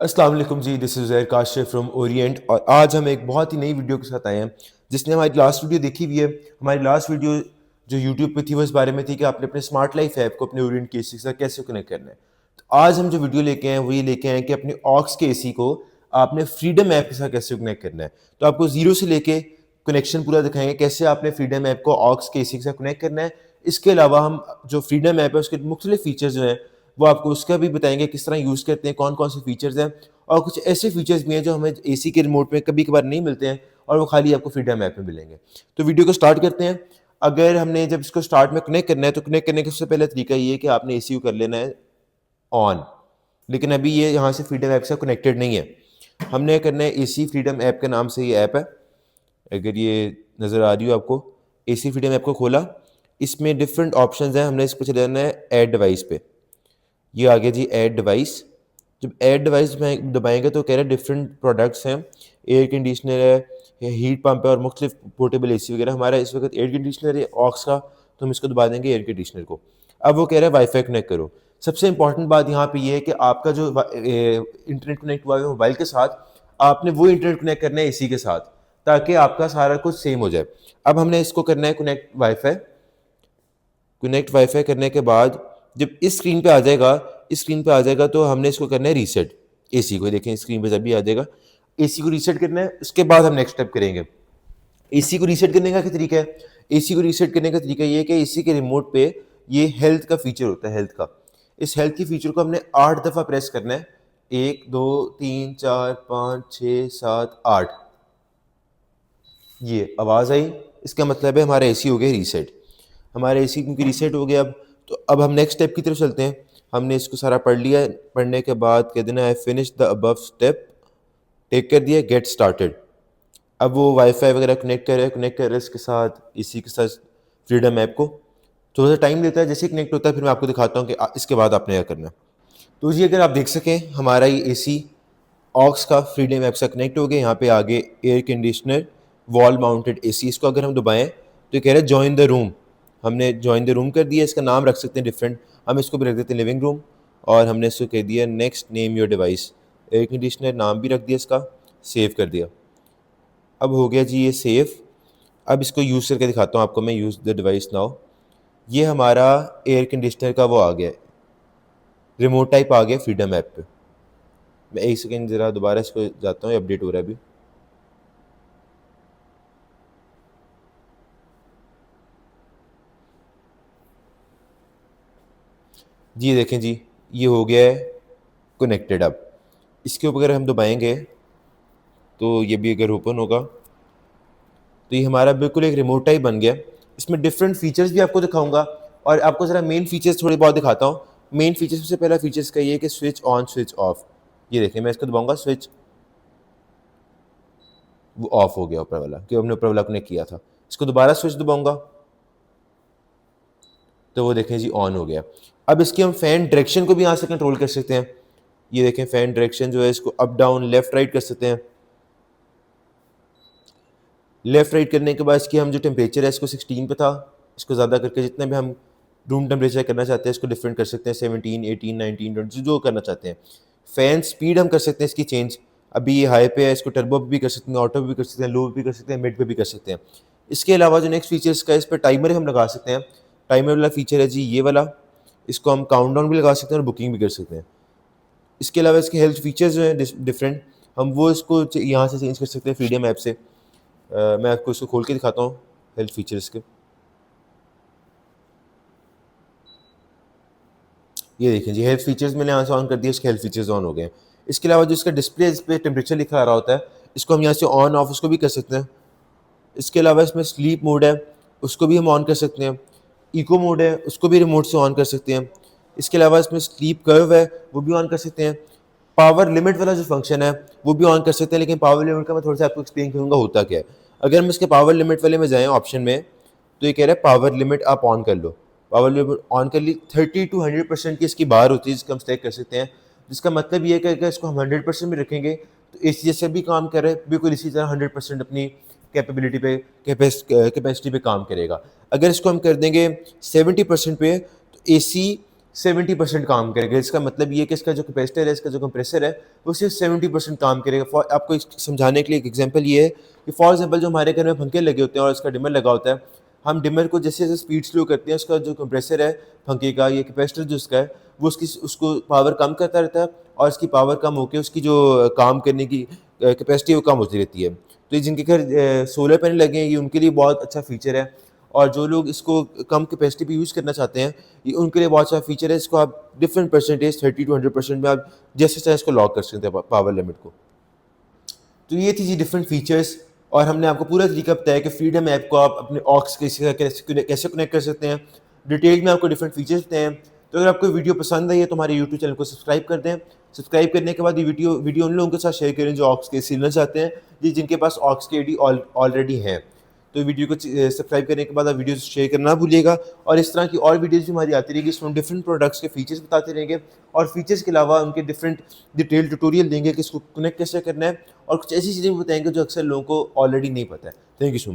अस्सलाम वालेकुम ji, this is Zair Kashif from Orient और आज हम एक बहुत ही नई वीडियो के साथ आए हैं जिसने हमारी लास्ट वीडियो देखी हुई है। हमारी लास्ट वीडियो जो यूट्यूब पे थी वो इस बारे में थी कि आपने अपने स्मार्ट लाइफ ऐप को अपने ओरिएंट के एसी के साथ कैसे कनेक्ट करना है। तो आज हम जो वीडियो लेके आए हैं वो ये लेके आए हैं कि अपने ऑक्स के एसी को आपने फ्रीडम ऐप के साथ कैसे कनेक्ट करना है। तो आपको ज़ीरो से लेके कनेक्शन पूरा दिखाएंगे कैसे आपने फ्रीडम ऐप को ऑक्स के एसी के साथ कनेक्ट करना है। इसके अलावा हम जो फ्रीडम ऐप है उसके मुख्तलिफ फीचर्स जो हैं वो आपको उसका भी बताएंगे किस तरह यूज़ करते हैं, कौन कौन से फीचर्स हैं और कुछ ऐसे फीचर्स भी हैं जो हमें एसी के रिमोट में कभी कभार नहीं मिलते हैं और वो खाली आपको फ्रीडम ऐप में मिलेंगे। तो वीडियो को स्टार्ट करते हैं। अगर हमने जब इसको स्टार्ट में कनेक्ट करना है तो कनेक्ट करने का सबसे पहला तरीका ये है कि आपने एसी को कर लेना है ऑन। लेकिन अभी ये यहाँ से फ्रीडम ऐप से कनेक्टेड नहीं है। हमने करना है एसी फ्रीडम ऐप के नाम से ये ऐप है। अगर ये नज़र आ रही हो आपको, एसी फ्रीडम ऐप को खोला, इसमें डिफरेंट ऑप्शंस हैं। हमने इस पर चले जाना है ऐड डिवाइस पे। ये आ गया जी ऐड डिवाइस। जब ऐड डिवाइस में दबाएंगे तो कह रहे हैं डिफरेंट प्रोडक्ट्स हैं, एयर कंडीशनर है, हीट पंप है और मुख्तलिफ पोर्टेबल एसी वगैरह। हमारा इस वक्त एयर कंडीशनर है ऑक्स का, तो हम इसको दबा देंगे एयर कंडीशनर को। अब वो कह रहा है वाईफाई कनेक्ट करो। सबसे इंपॉर्टेंट बात यहाँ पे ये है कि आपका जो इंटरनेट कनेक्ट हुआ है मोबाइल के साथ, आपने वो इंटरनेट कनेक्ट करना है एसी के साथ ताकि आपका सारा कुछ सेम हो जाए। अब हमने इसको करना है कनेक्ट वाईफाई करने के बाद जब इस स्क्रीन पे आ जाएगा, तो हमने इसको करना है रीसेट एसी को। देखें स्क्रीन पे जब भी आ जाएगा, एसी को रीसेट करना है। उसके बाद हम नेक्स्ट स्टेप करेंगे। एसी को रीसेट करने का क्या तरीका है? एसी को रीसेट करने का तरीका ये है कि एसी के रिमोट पे ये हेल्थ का फीचर होता है, हेल्थ का। इस हेल्थ की फीचर को हमने 8 दफ़ा प्रेस करना है। 1 2 3 4 5 6 7 8। ये आवाज़ आई, इसका मतलब है हमारा एसी हो गया रीसेट। हमारा एसी क्योंकि रीसेट हो गया अब, तो अब हम नेक्स्ट स्टेप की तरफ चलते हैं। हमने इसको सारा पढ़ लिया। पढ़ने के बाद कह देना I finish the above step, take कर दिया, गेट स्टार्टेड। अब वो वाईफाई वगैरह कनेक्ट कर रहे हैं इसके साथ, एसी के साथ फ्रीडम ऐप को। थोड़ा सा टाइम लेता है, जैसे कनेक्ट होता है फिर मैं आपको दिखाता हूँ कि इसके बाद आपने क्या करना है। तो जी अगर आप देख सकें हमारा ये एसी ऑक्स का फ्रीडम ऐप से कनेक्ट हो गया। यहाँ पे आगे air conditioner wall mounted AC, इसको अगर हम दबाएं तो कह रहे हैं जॉइन द रूम। हमने जॉइन द रूम कर दिया। इसका नाम रख सकते हैं डिफरेंट, हम इसको भी रख देते हैं लिविंग रूम। और हमने इसको कह दिया next name your device, air conditioner नाम भी रख दिया इसका, सेव कर दिया। अब हो गया जी ये सेव। अब इसको यूज़ करके दिखाता हूँ आपको मैं, यूज़ द डिवाइस नाउ। ये हमारा एयर कंडीशनर का वो आ गया, रिमोट टाइप आ गया फ्रीडम ऐप पे। मैं एक सेकेंड ज़रा दोबारा इसको जाता हूँ, अपडेट हो रहा है अभी। जी देखें जी, ये हो गया है कनेक्टेड। अब इसके ऊपर अगर हम दबाएंगे तो ये भी अगर ओपन होगा तो ये हमारा बिल्कुल एक रिमोट टाइप बन गया। इसमें डिफरेंट फीचर्स भी आपको दिखाऊंगा और आपको ज़रा मेन फीचर्स थोड़े बहुत दिखाता हूँ। मेन फीचर्स में से पहला फीचर्स का ये है कि स्विच ऑन स्विच ऑफ। ये देखें, मैं इसको दबाऊंगा, स्विच वो ऑफ हो गया ऊपर वाला, कि हमने ऊपर वाला कनेक्ट किया था। इसको दोबारा स्विच दबाऊंगा तो वो देखें जी ऑन हो गया। अब इसकी हम फ़ैन डायरेक्शन को भी यहाँ से कंट्रोल कर सकते हैं। ये देखें फ़ैन डायरेक्शन जो है, इसको अप डाउन लेफ्ट राइट कर सकते हैं। लेफ्ट राइट करने के बाद इसकी हम जो टेम्परेचर है इसको 16 पे था, इसको ज़्यादा करके जितना भी हम रूम टेम्परेचर करना चाहते हैं इसको डिफरेंट कर सकते हैं, 17 18 19 20 जो करना चाहते हैं। फ़ैन स्पीड हम कर सकते हैं इसकी चेंज। अभी ये हाई पे है, इसको टर्बो भी कर सकते हैं, ऑटो भी कर सकते हैं, लो भी कर सकते हैं, मिड पे भी कर सकते हैं। इसके अलावा जो नेक्स्ट फीचर इसका, इस पर टाइमर हम लगा सकते हैं। टाइमर वाला फीचर है जी ये वाला, इसको हम काउंटडाउन भी लगा सकते हैं और बुकिंग भी कर सकते हैं। इसके अलावा इसके हेल्थ फीचर्स जो हैं डिफरेंट, हम वो इसको यहाँ से चेंज कर सकते हैं फ्रीडम ऐप से। मैं आपको इसको खोल के दिखाता हूँ हेल्थ फीचर्स के। ये देखें जी हेल्थ फीचर्स मैंने यहाँ से ऑन कर दिया, इसके हेल्थ फीचर्स ऑन हो गए हैं। इसके अलावा जो इसका डिस्प्ले, इस पर टेम्परेचर लिखा आ रहा होता है, इसको हम यहाँ से ऑन ऑफ उसको भी कर सकते हैं। इसके अलावा इसमें स्लीप मोड है, उसको भी हम ऑन कर सकते हैं। इको मोड है, उसको भी रिमोट से ऑन कर सकते हैं। इसके अलावा इसमें स्लीप कर्व है, वो भी ऑन कर सकते हैं। पावर लिमिट वाला जो फंक्शन है वो भी ऑन कर सकते हैं, लेकिन पावर लिमिट का मैं थोड़ा सा आपको एक्सप्लेन करूँगा होता क्या है। अगर हम इसके पावर लिमिट वाले में जाएँ ऑप्शन में, तो ये कह रहा है पावर लिमिट आप ऑन कर लो। पावर लिमिट ऑन कर ली, 30 to 100% की इसकी बार होती है जिसका हम सेलेक्ट कर सकते हैं। जिसका मतलब ये है कि अगर इसको हम 100% में रखेंगे तो इस जैसे भी काम करे, बिल्कुल इसी तरह 100% अपनी कैपेबिलिटी पे, कैपेसिटी पे काम करेगा। अगर इसको हम कर देंगे 70% पे, तो एसी 70% काम करेगा। इसका मतलब ये है कि इसका जो कैपेसिटर है, इसका जो कंप्रेसर है, वो सिर्फ 70% काम करेगा। आपको समझाने के लिए एक एग्जांपल ये है कि फॉर एग्जांपल जो हमारे घर में पंखे लगे होते हैं और इसका डिमर लगा होता है, हम डिमर को जैसे जैसे स्पीड स्लो करते हैं, उसका जो कंप्रेसर है पंखे का, ये कैपेसिटर जो उसका है, वो उसको पावर कम करता रहता है और इसकी पावर कम होकर उसकी जो काम करने की कैपेसिटी वो कम होती रहती है। तो ये जिनके घर सोलर पैनल लगे हैं, ये उनके लिए बहुत अच्छा फीचर है। और जो लोग इसको कम कैपेसिटी पे यूज़ करना चाहते हैं, ये उनके लिए बहुत अच्छा फीचर है। इसको आप डिफरेंट परसेंटेज 30 to 100% में आप जैसे चाहे इसको लॉक कर सकते हैं पावर लिमिट को। तो ये थी जी डिफरेंट फीचर्स, और हमने आपको पूरा तरीका बताया कि फ्रीडम ऐप को आप अपने ऑक्स कैसे कैसे कनेक्ट कर सकते हैं। डिटेल में आपको डिफरेंट फीचर्स बताए हैं। तो अगर आपको वीडियो पसंद आई है तो हमारे यूट्यूब चैनल को सब्सक्राइब कर दें। सब्सक्राइब करने के बाद ये वीडियो उन लोगों के साथ शेयर करें जो ऑक्स के सीखना चाहते हैं, जिनके पास ऑक्स के आईडी ऑलरेडी हैं। तो वीडियो को सब्सक्राइब करने के बाद आप वीडियो शेयर करना ना भूलिएगा, और इस तरह की और वीडियोज़ भी हमारी आती रहेगी। इसमें हम डिफरेंट प्रोडक्ट्स के फीचर्स बताते रहेंगे, और फीचर्स के अलावा उनके डिफरेंट डिटेल ट्यूटोरियल देंगे कि इसको कनेक्ट कैसे करना है, और कुछ ऐसी चीज़ें भी बताएंगे जो अक्सर लोगों को ऑलरेडी नहीं पता है। Thank you so much.